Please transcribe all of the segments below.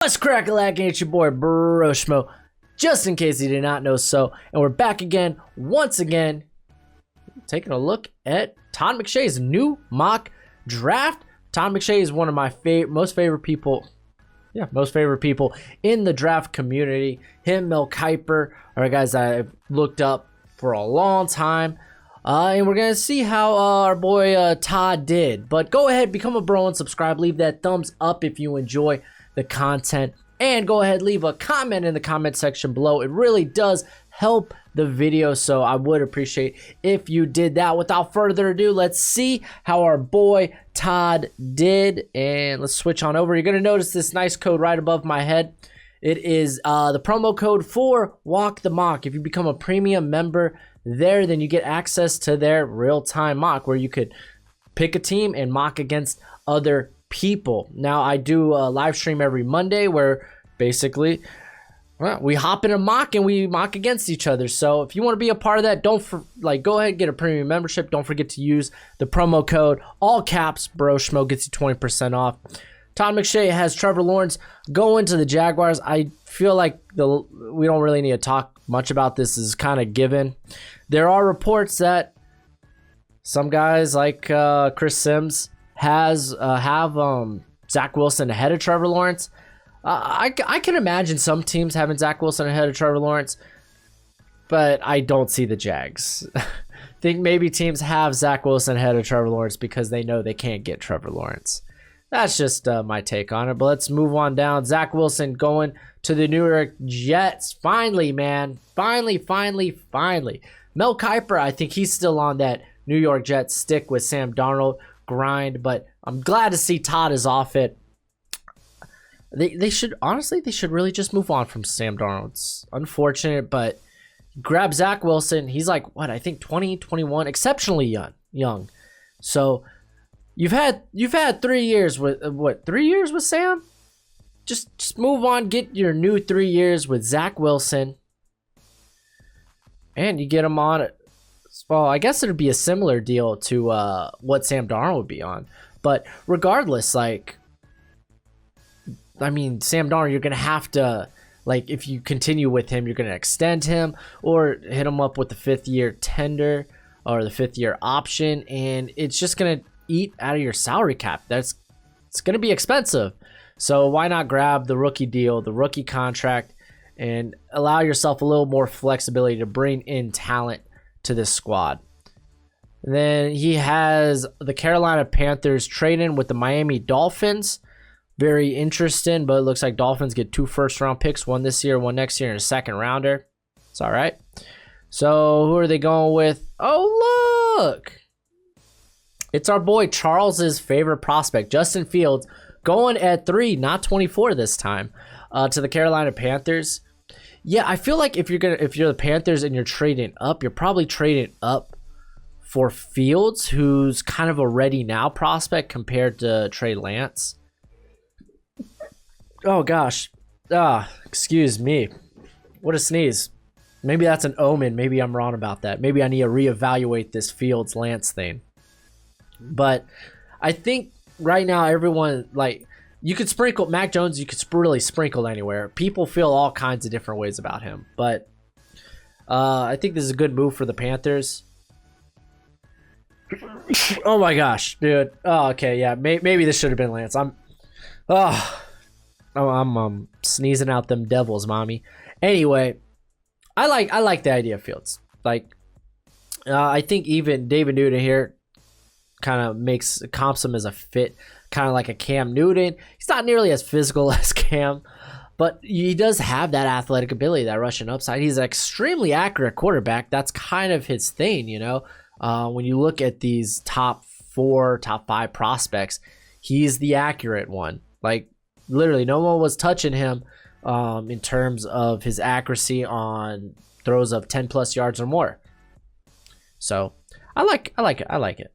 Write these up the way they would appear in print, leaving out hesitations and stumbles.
What's crack-a-lack? It's your boy Broshmo, just in case you did not know so. And we're back again, once again, taking a look at Todd McShay's new mock draft. Todd McShay is one of my most favorite people in the draft community. Him, Mel Kiper, are guys I've looked up for a long time. And we're going to see how our boy Todd did. But go ahead, become a bro and subscribe. Leave that thumbs up if you enjoy the content. And go ahead, leave a comment in the comment section below. It really does help the video, so I would appreciate if you did that. Without further ado, let's see how our boy Todd did. And let's switch on over. You're going to notice this nice code right above my head. It is the promo code for Walk the Mock. If you become a premium member there, then you get access to their real-time mock where you could pick a team and mock against other people. Now, I do a live stream every Monday where basically we hop in a mock and we mock against each other. So if you want to be a part of that, go ahead and get a premium membership. Don't forget to use the promo code, all caps, Broshmo, gets you 20% off. Todd McShay has Trevor Lawrence going to the Jaguars. I feel like we don't really need to talk much about this. This is kind of given. There are reports that some guys like Chris Sims have Zach Wilson ahead of Trevor Lawrence. I can imagine some teams having Zach Wilson ahead of Trevor Lawrence, but I don't see the Jags. I think maybe teams have Zach Wilson ahead of Trevor Lawrence because they know they can't get Trevor Lawrence. That's just my take on it. But let's move on down. Zach Wilson going to the New York Jets. Finally, man. Finally. Mel Kiper, I think he's still on that New York Jets stick with Sam Darnold grind, but I'm glad to see Todd is off it. They should really just move on from Sam Darnold. It's unfortunate, but grab Zach Wilson. He's like, I think 20, 21, exceptionally young. So you've had 3 years with 3 years with Sam? Just move on, get your new 3 years with Zach Wilson. And you get him on it. Well, I guess it'd be a similar deal to what Sam Darnold would be on. But regardless, Sam Darnold, you're going to have to, if you continue with him, you're going to extend him or hit him up with the 5th-year tender or the 5th-year option. And it's just going to eat out of your salary cap. It's going to be expensive. So why not grab the rookie deal, the rookie contract, and allow yourself a little more flexibility to bring in talent to this squad. And then he has the Carolina Panthers trading with the Miami Dolphins. Very interesting, but it looks like Dolphins get 2 first-round picks, one this year, one next year, and a second-rounder. It's all right. So who are they going with? Oh, look. It's our boy Charles's favorite prospect, Justin Fields, going at 3, not 24 this time, to the Carolina Panthers. Yeah, I feel like if you're the Panthers and you're trading up, you're probably trading up for Fields, who's kind of a ready now prospect compared to Trey Lance. Oh gosh. Excuse me. What a sneeze. Maybe that's an omen. Maybe I'm wrong about that. Maybe I need to reevaluate this Fields Lance thing. But I think right now everyone, you could sprinkle Mac Jones, you could really sprinkle anywhere. People feel all kinds of different ways about him. But I think this is a good move for the Panthers. Oh my gosh, dude. Oh, okay, yeah. Maybe this should have been Lance. I'm sneezing out them devils, mommy. Anyway, I like the idea of Fields. I think even David Newton here kind of comps him as a fit, kind of like a Cam Newton. He's not nearly as physical as Cam, but he does have that athletic ability, that rushing upside. He's an extremely accurate quarterback. That's kind of his thing, when you look at these top 4, top 5 prospects, he's the accurate one. Literally, no one was touching him in terms of his accuracy on throws of 10+ yards or more. So I like it.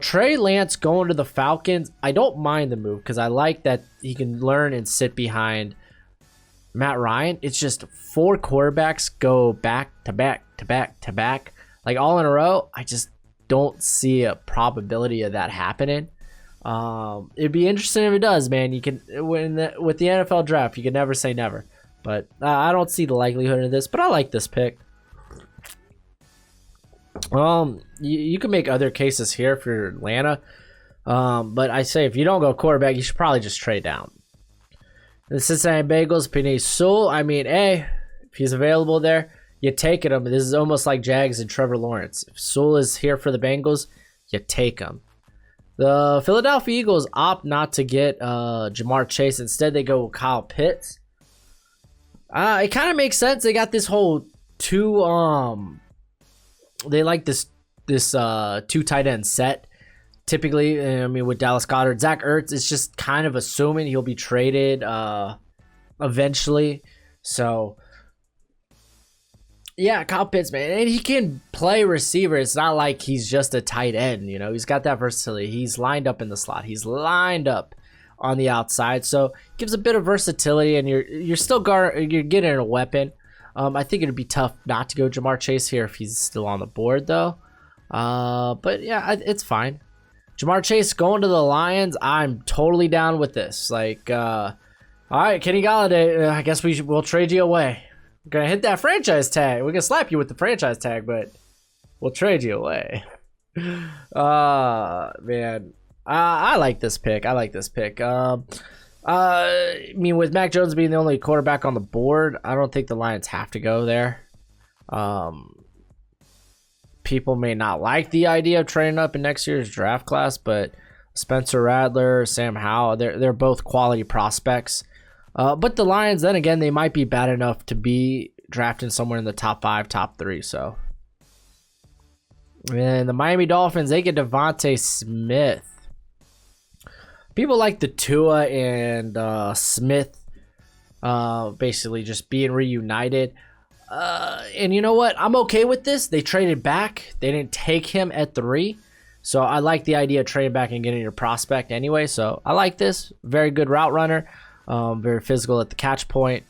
Trey Lance going to the Falcons. I don't mind the move because I like that he can learn and sit behind Matt Ryan. It's just 4 quarterbacks go back to back to back to back, all in a row. I just don't see a probability of that happening. It'd be interesting if it does, man. You can with the NFL draft, you can never say never. But I don't see the likelihood of this. But I like this pick. You can make other cases here for Atlanta. But I say if you don't go quarterback, you should probably just trade down. The Cincinnati Bengals, Penei Sewell. I mean, hey, if he's available there, you take him. This is almost like Jags and Trevor Lawrence. If Sewell is here for the Bengals, you take him. The Philadelphia Eagles opt not to get Jamar Chase. Instead, they go with Kyle Pitts. It kind of makes sense. They got this whole they like this two tight end set. Typically, I mean, with Dallas Goedert, Zach Ertz is just kind of assuming he'll be traded eventually. So, yeah, Kyle Pitts, man. And he can play receiver. It's not like he's just a tight end, you know. He's got that versatility. He's lined up in the slot. He's lined up on the outside. So, gives a bit of versatility, and you're still you're getting a weapon. I think it'd be tough not to go Jamar Chase here if he's still on the board, though. But, yeah, it's fine. Jamar Chase going to the Lions, I'm totally down with this. Like, all right, Kenny Golladay, I guess we'll trade you away. We're going to hit that franchise tag. We're going to slap you with the franchise tag, but we'll trade you away. Man. I like this pick. I mean, with Mac Jones being the only quarterback on the board, I don't think the Lions have to go there. People may not like the idea of trading up in next year's draft class, but Spencer Rattler, Sam Howell, they're both quality prospects. But the Lions, then again, they might be bad enough to be drafting somewhere in the top 5, top 3. So, and the Miami Dolphins, they get Devontae Smith. People like the Tua and Smith basically just being reunited. And you know what? I'm okay with this. They traded back. They didn't take him at 3. So I like the idea of trading back and getting your prospect anyway. So I like this. Very good route runner. Very physical at the catch point.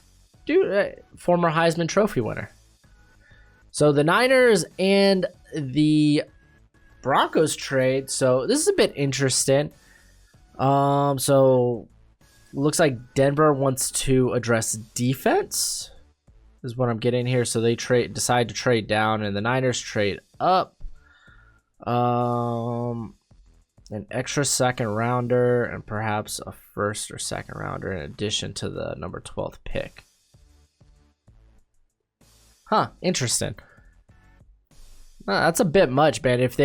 Dude, former Heisman Trophy winner. So the Niners and the Broncos trade. So this is a bit interesting. So looks like Denver wants to address defense. Is what I'm getting here. So they decide to trade down, and the Niners trade up. An extra second rounder and perhaps a first or second rounder in addition to the number 12th pick. Huh, interesting. That's a bit much, man. If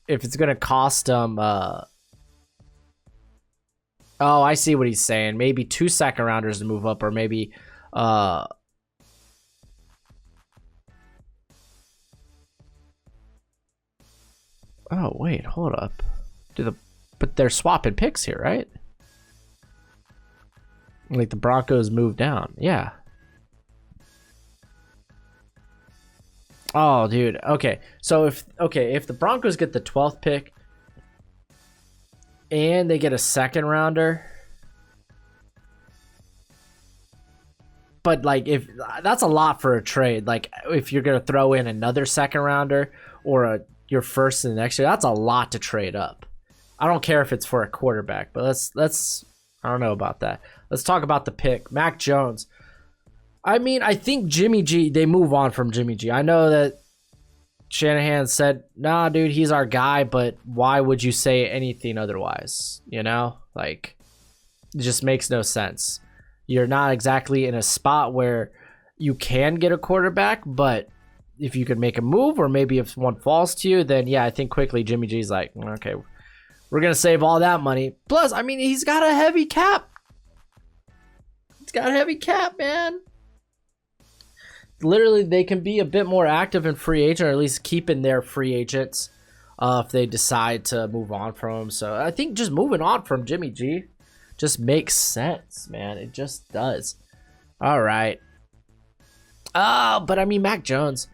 it's gonna cost them oh, I see what he's saying. Maybe 2 second rounders to move up, or maybe oh wait, hold up. But they're swapping picks here, right? Like the Broncos moved down. Yeah. Oh, dude. Okay. So if the Broncos get the 12th pick and they get a second rounder, but like if that's a lot for a trade, like if you're gonna throw in another second rounder or your first in the next year, that's a lot to trade up. I don't care if it's for a quarterback, but let's I don't know about that. Let's talk about the pick. Mac Jones. I mean, I think Jimmy G, they move on from Jimmy G. I know that Shanahan said, nah, dude, he's our guy, but why would you say anything otherwise? You know? Like, it just makes no sense. You're not exactly in a spot where you can get a quarterback, but if you could make a move, or maybe if one falls to you, then yeah, I think quickly Jimmy G's like, okay, we're going to save all that money. Plus, I mean, he's got a heavy cap. He's got a heavy cap, man. Literally, they can be a bit more active in free agent, or at least keeping their free agents if they decide to move on from him. So I think just moving on from Jimmy G just makes sense, man. It just does. All right. But I mean, Mac Jones,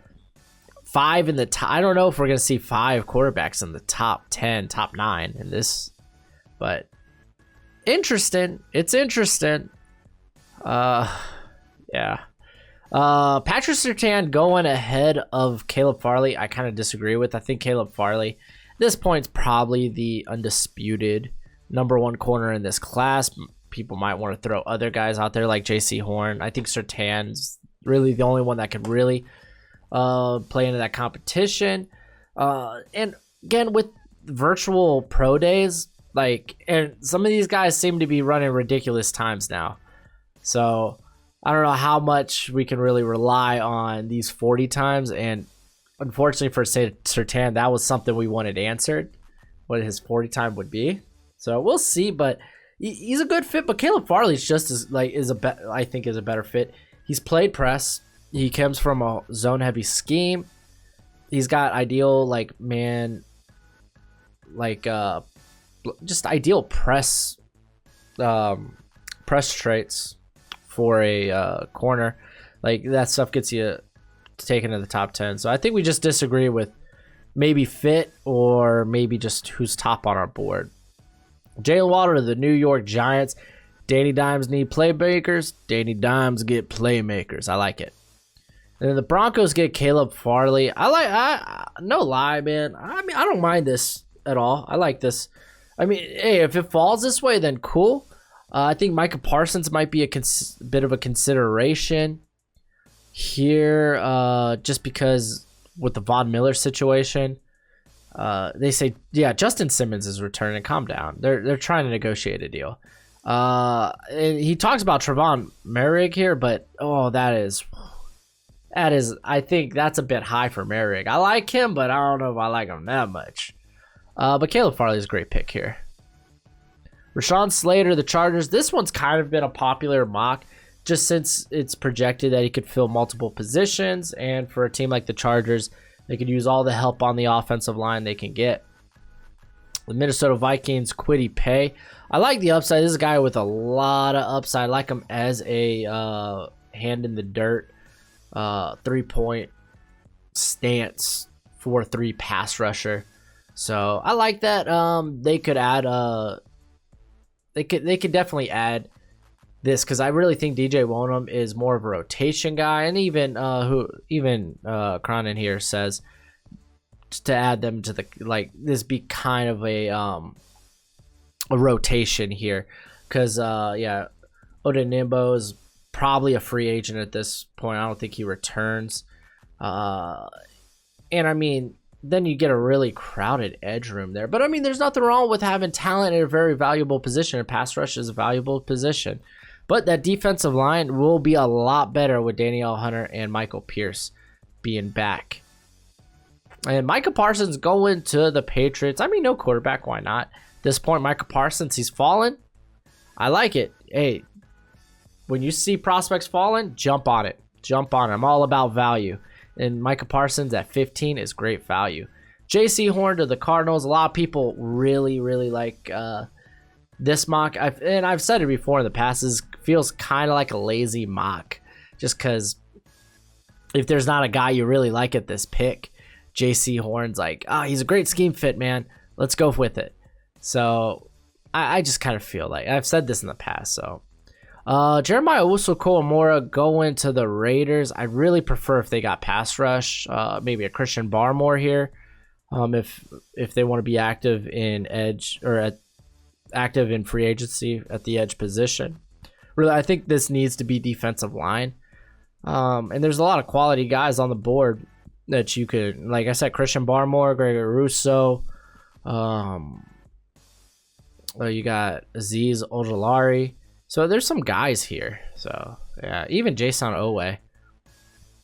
5 in the top. I don't know if we're going to see 5 quarterbacks in the top 10, top 9 in this, but interesting. It's interesting. Yeah. Patrick Surtain going ahead of Caleb Farley, I kind of disagree with. I think Caleb Farley this point's probably the undisputed #1 corner in this class. People might want to throw other guys out there like J.C. Horn. I think Surtain's really the only one that could really play into that competition. And again, with virtual pro days, and some of these guys seem to be running ridiculous times now. So I don't know how much we can really rely on these 40 times. And unfortunately for Surtain, that was something we wanted answered, what his 40 time would be. So we'll see, but he's a good fit. But Caleb Farley's just as I think is a better fit. He's played press. He comes from a zone heavy scheme. He's got ideal just ideal press traits for a corner. Like that stuff gets you taken to the top 10. So I think we just disagree with maybe fit or maybe just who's top on our board. Jalen Waddle to the New York Giants. Danny Dimes need playmakers. Danny Dimes get playmakers. I like it. And then the Broncos get Caleb Farley. No lie, man. I don't mind this at all. I like this. I mean, hey, if it falls this way, then cool. I think Micah Parsons might be a bit of a consideration here, just because with the Von Miller situation, they say, yeah, Justin Simmons is returning. Calm down. They're trying to negotiate a deal. And he talks about Trevon Merrick here, but that is, I think that's a bit high for Merrick. I like him, but I don't know if I like him that much. But Caleb Farley is a great pick here. Rashawn Slater, the Chargers. This one's kind of been a popular mock just since it's projected that he could fill multiple positions. And for a team like the Chargers, they could use all the help on the offensive line they can get. The Minnesota Vikings, Kwity Paye. I like the upside. This is a guy with a lot of upside. I like him as a hand in the dirt, 3-point stance, 4-3 pass rusher. So I like that. They could add they could definitely add this, because I really think DJ Wonham is more of a rotation guy, and even Cronin here says to add them to this be kind of a rotation here, because Odinimbo is probably a free agent at this point. I don't think he returns, and I mean, then you get a really crowded edge room there. But I mean, there's nothing wrong with having talent in a very valuable position. And pass rush is a valuable position. But that defensive line will be a lot better with Danielle Hunter and Michael Pierce being back. And Micah Parsons going to the Patriots. I mean, no quarterback. Why not? At this point, Micah Parsons, he's fallen. I like it. Hey, when you see prospects falling, jump on it. Jump on it. I'm all about value. And Micah Parsons at 15 is great value. J.C. Horn to the Cardinals. A lot of people really, really like this mock. I've said it before in the past. This feels kind of like a lazy mock. Just because if there's not a guy you really like at this pick, J.C. Horn's like, he's a great scheme fit, man. Let's go with it. So I just kind of feel like, I've said this in the past, so. Jeremiah Owusu-Koramoah going to the Raiders. I really prefer if they got pass rush, maybe a Christian Barmore here, if they want to be active in edge or active in free agency at the edge position. Really, I think this needs to be defensive line, and there's a lot of quality guys on the board that you could, like I said, Christian Barmore, Gregory Rousseau. You got Azeez Ojulari. So there's some guys here. So yeah, even Jason Owe.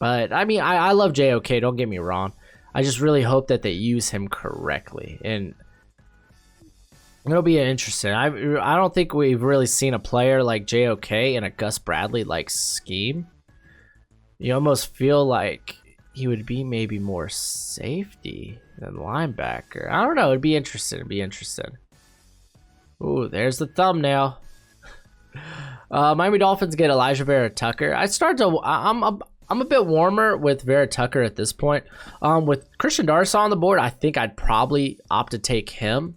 But I mean, I love JOK. Don't get me wrong. I just really hope that they use him correctly, and it'll be interesting. I don't think we've really seen a player like JOK in a Gus Bradley like scheme. You almost feel like he would be maybe more safety than linebacker. I don't know. It'd be interesting. Ooh, there's the thumbnail. Miami Dolphins get Elijah Vera Tucker. I'm a bit warmer with Vera Tucker at this point. With Christian Darrisaw on the board, I think I'd probably opt to take him.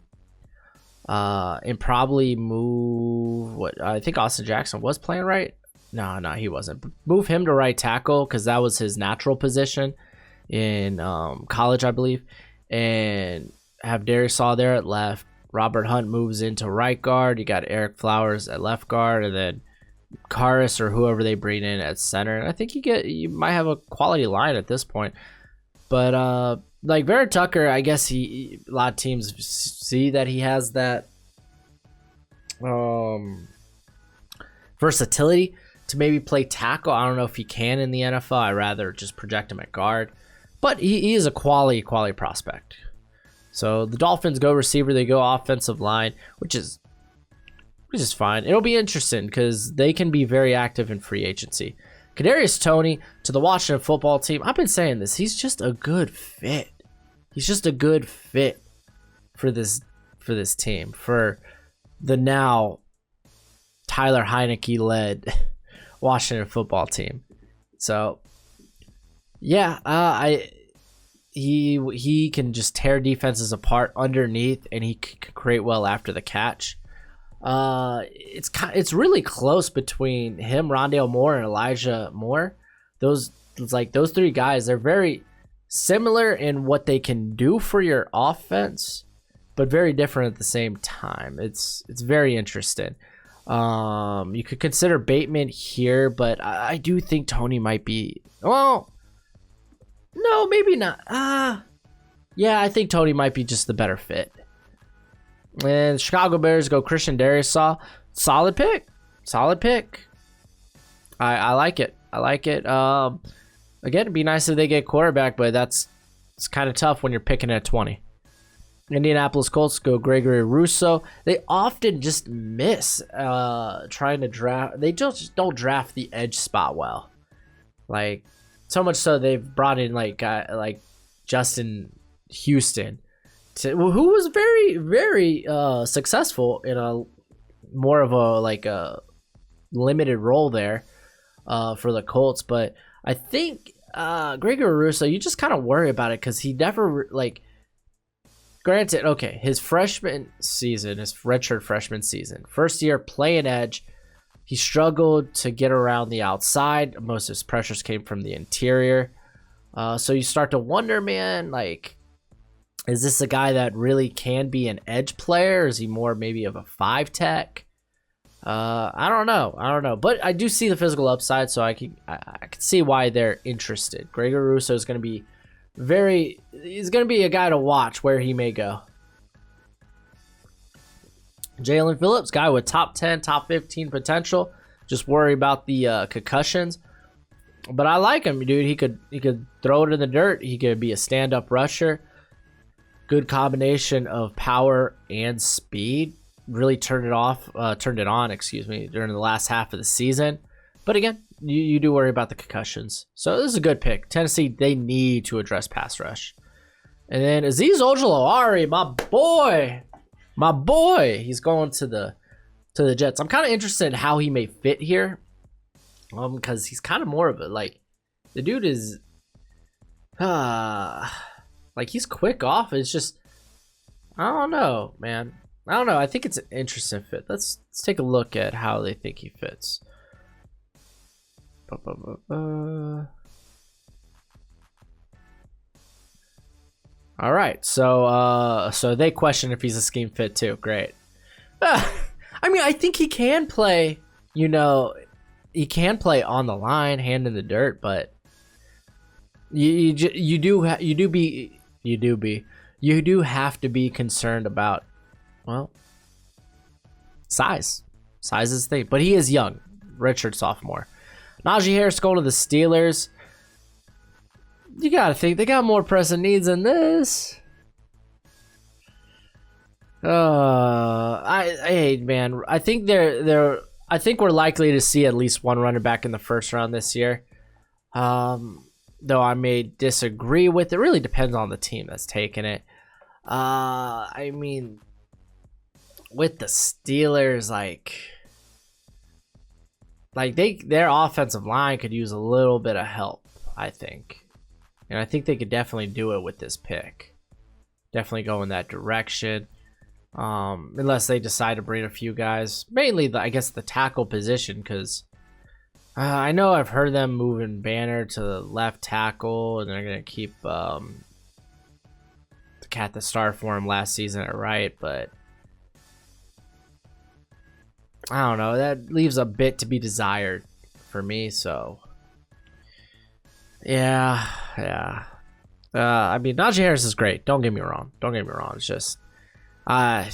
And probably move I think Austin Jackson was playing right. No, he wasn't. Move him to right tackle because that was his natural position in college, I believe. And have Darisaw there at left. Robert Hunt moves into right guard. You got Eric Flowers at left guard, and then Karras or whoever they bring in at center. And I think you might have a quality line at this point. But like Vera Tucker, I guess a lot of teams see that he has that versatility to maybe play tackle. I don't know if he can in the NFL. I'd rather just project him at guard. But he is a quality prospect. So the Dolphins go receiver, they go offensive line, which is fine. It'll be interesting because they can be very active in free agency. Kadarius Toney to the Washington football team. I've been saying this. He's just a good fit. He's just a good fit for this team, for the now Tyler Heineke led Washington football team. So yeah, he can just tear defenses apart underneath, and he can create well after the catch. It's really close between him, Rondale Moore, and Elijah Moore. Those three guys, they're very similar in what they can do for your offense, but very different at the same time. It's very interesting. You could consider Bateman here, but I do think Toney might be. Well, no, maybe not. Yeah, I think Toney might be just the better fit. And Chicago Bears go Christian Darisaw. Solid pick. I like it. Again, it'd be nice if they get quarterback, but it's kind of tough when you're picking at 20. Indianapolis Colts go Gregory Rousseau. They often just miss trying to draft. They just don't draft the edge spot well. Like, so much so they've brought in like Justin Houston, who was very, very successful in a more of a limited role there for the Colts. But I think Gregory Rousseau, you just kind of worry about it because he never Granted, okay, his redshirt freshman season, first year playing edge, he struggled to get around the outside. Most of his pressures came from the interior. So you start to wonder, man, is this a guy that really can be an edge player? Or is he more maybe of a 5 tech? I don't know. But I do see the physical upside, so I can see why they're interested. Gregory Rousseau is going to be he's going to be a guy to watch where he may go. Jalen Phillips, guy with top 10, top 15 potential. Just worry about the concussions. But I like him, dude. He could throw it in the dirt. He could be a stand-up rusher. Good combination of power and speed. Really turned it on, during the last half of the season. But again, you do worry about the concussions. So this is a good pick. Tennessee, they need to address pass rush. And then Azeez Ojulari, my boy, he's going to the Jets. I'm kind of interested in how he may fit here, because he's kind of more of a the dude is, he's quick off. It's just, I don't know, man. I don't know. I think it's an interesting fit. Let's take a look at how they think he fits. All right, so they question if he's a scheme fit too. Great. I mean, I think he can play. He can play on the line, hand in the dirt, but you do have to be concerned about, well, size. Size is the thing, but he is young, redshirt sophomore. Najee Harris going to the Steelers. You gotta think they got more pressing needs than this. Man, I think I think we're likely to see at least one running back in the first round this year. Though I may disagree with it. It really depends on the team that's taking it. I mean, with the Steelers, their offensive line could use a little bit of help, I think. And I think they could definitely do it with this pick. Definitely go in that direction. Unless they decide to bring a few guys. Mainly, I guess, the tackle position. Because I know I've heard them moving Banner to the left tackle. And they're going to keep the had to start for him last season at right, but I don't know. That leaves a bit to be desired for me, so yeah. I mean, Najee Harris is great. Don't get me wrong. It's just, yeah.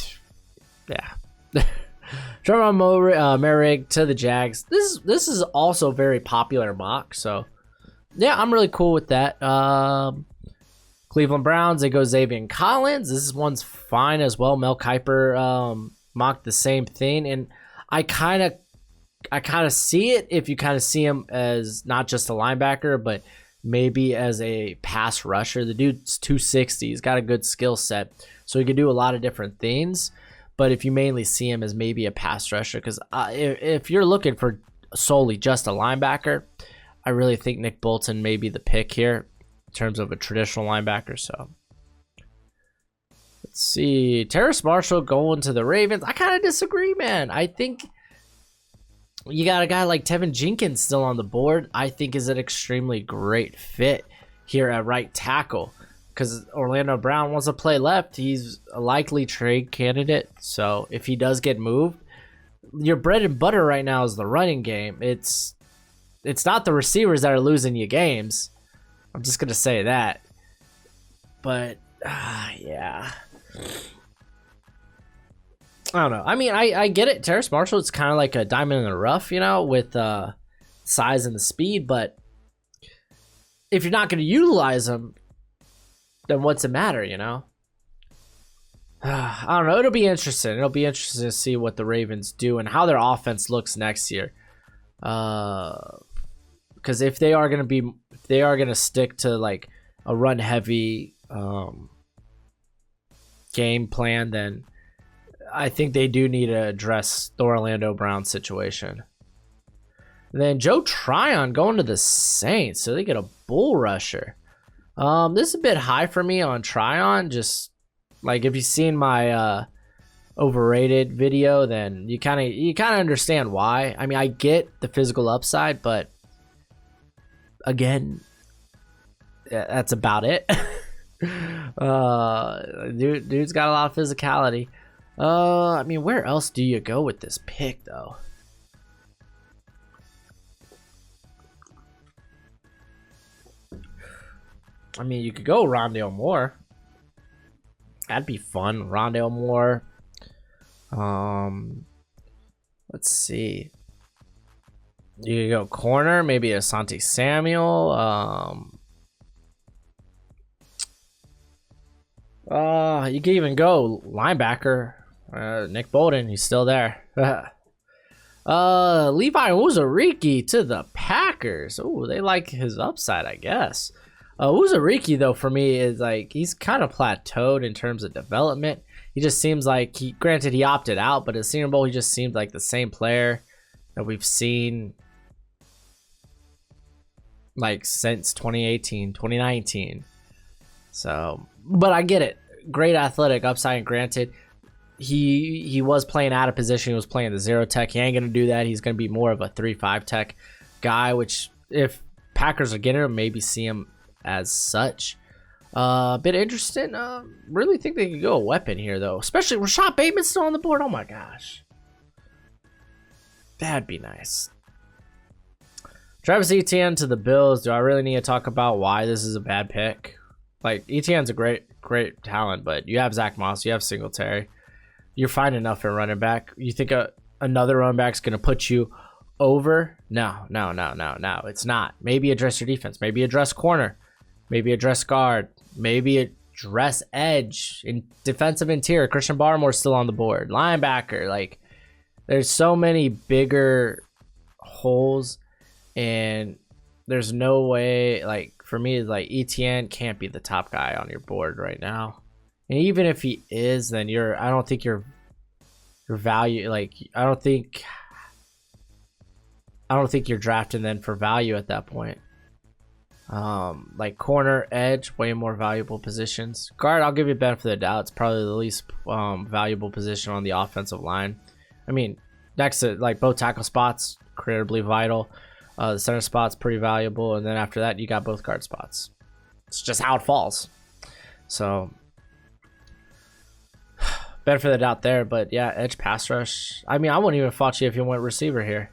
Trevor Merrick to the Jags. This is also a very popular mock, so yeah, I'm really cool with that. Cleveland Browns, they go Xavier Collins. This one's fine as well. Mel Kiper mocked the same thing, and I kind of see it if you kind of see him as not just a linebacker, but maybe as a pass rusher. The dude's 260. He's got a good skill set, so he can do a lot of different things. But if you mainly see him as maybe a pass rusher, because if you're looking for solely just a linebacker, I really think Nick Bolton may be the pick here in terms of a traditional linebacker. So let's see. Terrace Marshall going to the Ravens. I kind of disagree, man. I think you got a guy like Tevin Jenkins still on the board. I think is an extremely great fit here at right tackle, because Orlando Brown wants to play left. He's a likely trade candidate. So if he does get moved, your bread and butter right now is the running game. It's not the receivers that are losing you games. I'm just going to say that. But, yeah. I don't know. I mean, I get it. Terrace Marshall, it's kind of like a diamond in the rough, with size and the speed. But if you're not going to utilize him, then what's it matter, I don't know. It'll be interesting. It'll be interesting to see what the Ravens do and how their offense looks next year. Because if they are gonna stick to like a run heavy game plan, then I think they do need to address the Orlando Brown situation. And then Joe Tryon going to the Saints, so they get a bull rusher. This is a bit high for me on Tryon. Just like if you've seen my overrated video, then you kind of understand why. I mean, I get the physical upside, but again, that's about it. Dude's got a lot of physicality. I mean, where else do you go with this pick, though? I mean, you could go Rondale Moore. That'd be fun. Rondale Moore. Let's see. You could go corner, maybe Asante Samuel. You could even go linebacker. Nick Bolton, he's still there. Levi Uzariki to the Packers. Oh, they like his upside, I guess. Uzariki, though, for me, is like he's kind of plateaued in terms of development. He just seems like granted he opted out, but at Senior Bowl, he just seemed like the same player that we've seen like since 2018, 2019. So, but I get it. Great athletic upside, and granted, he was playing out of position. He was playing the 0 tech. He ain't going to do that. He's going to be more of a 3-5 tech guy, which if Packers are getting him, maybe see him as such. A bit interesting. Really think they could go a weapon here, though. Especially Rashad Bateman still on the board. Oh, my gosh. That'd be nice. Travis Etienne to the Bills. Do I really need to talk about why this is a bad pick? Like, Etienne's a great talent, but you have Zach Moss, you have Singletary. You're fine enough at running back. You think another running back's going to put you over? No. It's not. Maybe address your defense. Maybe address corner. Maybe address guard. Maybe address edge. In defensive interior, Christian Barmore's still on the board. Linebacker. Like, there's so many bigger holes, and there's no way, like, for me, like, Etienne can't be the top guy on your board right now. And even if he is, then I don't think your value, like, I don't think you're drafting then for value at that point. Like corner, edge, way more valuable positions. Guard, I'll give you benefit of the doubt. It's probably the least valuable position on the offensive line. I mean, next to like both tackle spots, incredibly vital. The center spot's pretty valuable, and then after that, you got both guard spots. It's just how it falls. So, benefit of the doubt there, but yeah, edge pass rush. I mean, I wouldn't even have fought you if you went receiver here.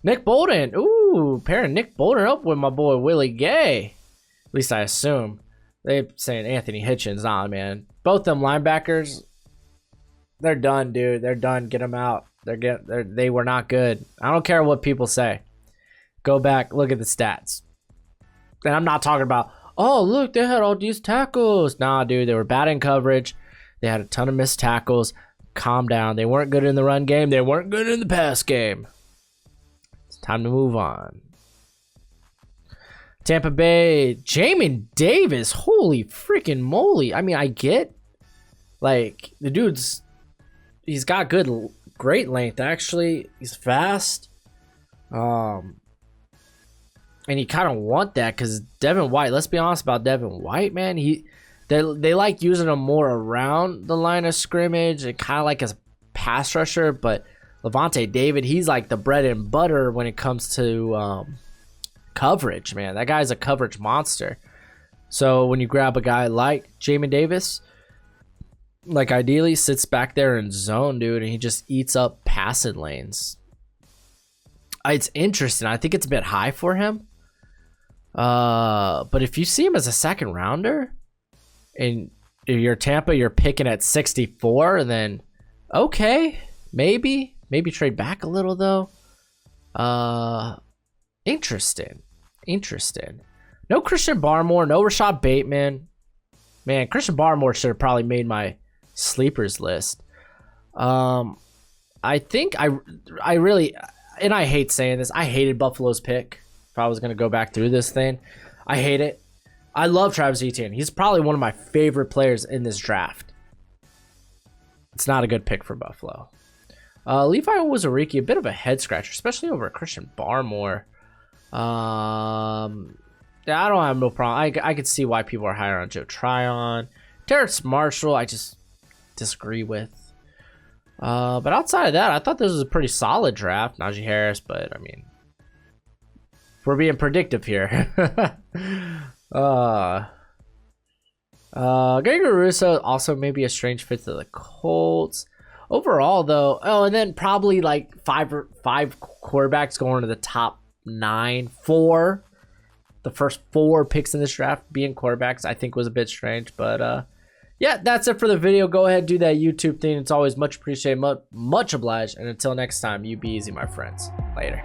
Nick Bolton. Ooh, pairing Nick Bolton up with my boy Willie Gay. At least I assume. They're saying Anthony Hitchens. Nah, man. Both them linebackers, they're done, dude. They're done. Get them out. They were not good. I don't care what people say. Go back, look at the stats. And I'm not talking about, oh, look, they had all these tackles. Nah, dude, they were bad in coverage. They had a ton of missed tackles. Calm down. They weren't good in the run game. They weren't good in the pass game. It's time to move on. Tampa Bay, Jamin Davis. Holy freaking moly. I mean, I get, like, the dude's, he's got great length, actually. He's fast. And you kind of want that because Devin White, let's be honest about Devin White, man. They like using him more around the line of scrimmage and kind of like as a pass rusher, but Levante David, he's like the bread and butter when it comes to coverage, man. That guy's a coverage monster. So when you grab a guy like Jamin Davis, like ideally sits back there in zone, dude, and he just eats up passing lanes. It's interesting. I think it's a bit high for him. But if you see him as a second rounder and you're Tampa, you're picking at 64, then okay, maybe trade back a little though. Interesting. No Christian Barmore, no Rashad Bateman. Man, Christian Barmore should have probably made my sleepers list. I think I really, and I hate saying this, I hated Buffalo's pick. If I was going to go back through this thing, I hate it. I love Travis Etienne. He's probably one of my favorite players in this draft. It's not a good pick for Buffalo. Levi Owuzariki, a bit of a head scratcher, especially over Christian Barmore. Yeah, I don't have no problem. I could see why people are higher on Joe Tryon. Terrence Marshall, I just disagree with. But outside of that, I thought this was a pretty solid draft. Najee Harris, but I mean, we're being predictive here. Gregory Rousseau also maybe a strange fit to the Colts. Overall, though, and then probably like five quarterbacks going to the top 9. The first 4 picks in this draft being quarterbacks, I think was a bit strange. But yeah, that's it for the video. Go ahead, do that YouTube thing. It's always much appreciated, much obliged. And until next time, you be easy, my friends. Later.